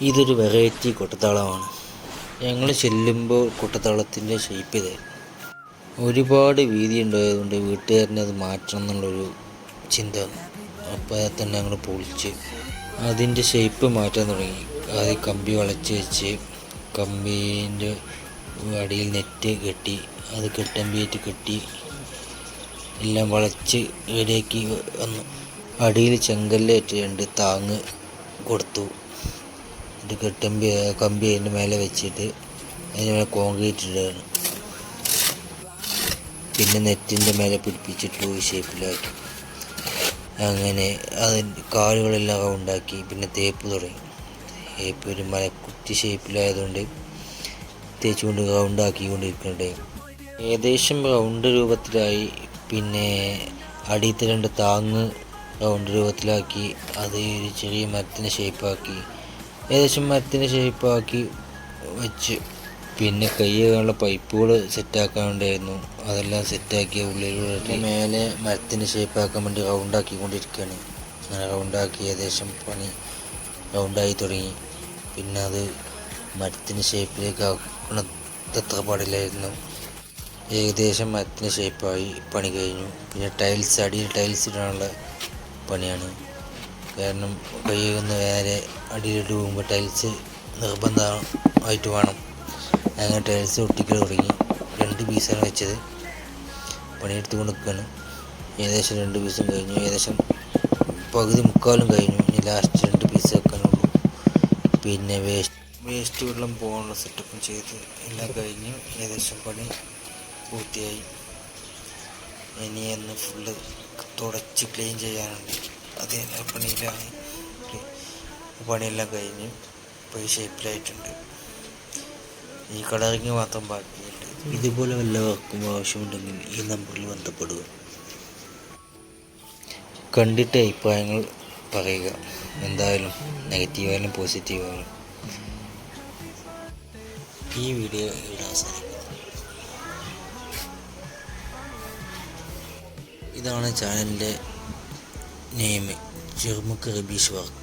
ഇതൊരു വെറൈറ്റി കൊട്ടത്താളമാണ്. ഞങ്ങൾ ചെല്ലുമ്പോൾ കൊട്ടത്താളത്തിൻ്റെ ഷേപ്പ് ഇതായിരുന്നു. ഒരുപാട് വീതി ഉണ്ടായതുകൊണ്ട് വീട്ടുകാരനെ അത് മാറ്റണം എന്നുള്ളൊരു ചിന്ത. അപ്പോൾ തന്നെ ഞങ്ങൾ പൊളിച്ച് അതിൻ്റെ ഷേപ്പ് മാറ്റാൻ തുടങ്ങി. ആദ്യം കമ്പി വളച്ച് വെച്ച് കമ്പീൻ്റെ അടിയിൽ നെറ്റ് കെട്ടി അത് കെട്ടമ്പിയായിട്ട് കെട്ടി എല്ലാം വളച്ച് റെഡിയാക്കി വന്നു. അടിയിൽ ചെങ്കല്ലേറ്റ് 2 താങ്ങ് കൊടുത്തു. ഇത് കമ്പി അതിൻ്റെ മേലെ വെച്ചിട്ട് അതിന് മേലെ കോൺക്രീറ്റ് ഇടുകയാണ്. പിന്നെ നെറ്റിൻ്റെ മേലെ പിടിപ്പിച്ചിട്ട് ഷേപ്പിലാക്കി. അങ്ങനെ അതിൻ്റെ കാലുകളെല്ലാം റൗണ്ടാക്കി. പിന്നെ തേപ്പ് തുടങ്ങി. തേപ്പ് ഒരു മരക്കുറ്റി ഷേപ്പിലായതുകൊണ്ട് തേച്ചുകൊണ്ട് റൗണ്ടാക്കിക്കൊണ്ടിരിക്കുന്നുണ്ട്. ഏകദേശം റൗണ്ട് രൂപത്തിലായി. പിന്നെ അടിയത്തെ 2 താങ്ങ് റൗണ്ട് രൂപത്തിലാക്കി. അത് ഒരു ചെറിയ മരത്തിൻ്റെ ഷേപ്പാക്കി. ഏകദേശം മരത്തിൻ്റെ ഷേപ്പാക്കി വെച്ച്. പിന്നെ കൈ കഴുകാനുള്ള പൈപ്പുകൾ സെറ്റാക്കാനുണ്ടായിരുന്നു. അതെല്ലാം സെറ്റാക്കിയ ഉള്ളിലൂടെ മേലെ മരത്തിൻ്റെ ഷേപ്പാക്കാൻ വേണ്ടി റൗണ്ടാക്കിക്കൊണ്ടിരിക്കുകയാണ്. അങ്ങനെ റൗണ്ടാക്കി ഏകദേശം പണി റൗണ്ടായി തുടങ്ങി. പിന്നെ അത് മരത്തിൻ്റെ ഷേപ്പിലേക്ക് ആക്കണത്ര പാടില്ലായിരുന്നു. ഏകദേശം മരത്തിൻ്റെ ഷേപ്പായി. പണി കഴിഞ്ഞു. പിന്നെ അടിയിൽ ടൈൽസ് ഇടാനുള്ള പണിയാണ്. കാരണം കൈ കഴുകുന്ന നേരെ അടിയിലിട്ട് പോകുമ്പോൾ ടൈൽസ് നിർബന്ധമായിട്ട് വേണം. അങ്ങനെ ടൈൽസ് ഒട്ടിക്കൽ തുടങ്ങി. 2 പീസാണ് വെച്ചത്. പണിയെടുത്ത് കൊടുക്കുകയാണ്. ഏകദേശം 2 പീസും കഴിഞ്ഞു. ഏകദേശം പകുതി മുക്കാലും കഴിഞ്ഞു. ഇനി ലാസ്റ്റ് 2 പീസ് വെക്കാനുള്ളൂ. പിന്നെ വേസ്റ്റ് വെള്ളം പോകാനുള്ള സെറ്റപ്പും ചെയ്ത് എല്ലാം കഴിഞ്ഞു. ഏകദേശം പണി പൂർത്തിയായി. ഇനി ഒന്ന് ഫുള്ള് തുടച്ച് ക്ലീൻ ചെയ്യാനുണ്ട്. അത് പണിയിലാണ്. പണിയെല്ലാം കഴിഞ്ഞ് ഇപ്പോൾ ഈ ഷേപ്പിലായിട്ടുണ്ട്. ഈ കളറിങ് മാത്രം ബാക്കിയുണ്ട്. ഇതുപോലെ വല്ലവർക്കും ആവശ്യമുണ്ടെങ്കിൽ ഈ നമ്പറിൽ ബന്ധപ്പെടുക. കണ്ടിട്ട് അഭിപ്രായങ്ങൾ പറയുക. എന്തായാലും നെഗറ്റീവായാലും പോസിറ്റീവായാലും. ഈ വീഡിയോ ഇവിടെ അവസാനിക്കുന്നു. ഇതാണ് ചാനലിൻ്റെ നെയിം, ചെറുമുക്ക് റബീഷ് വർക്ക്.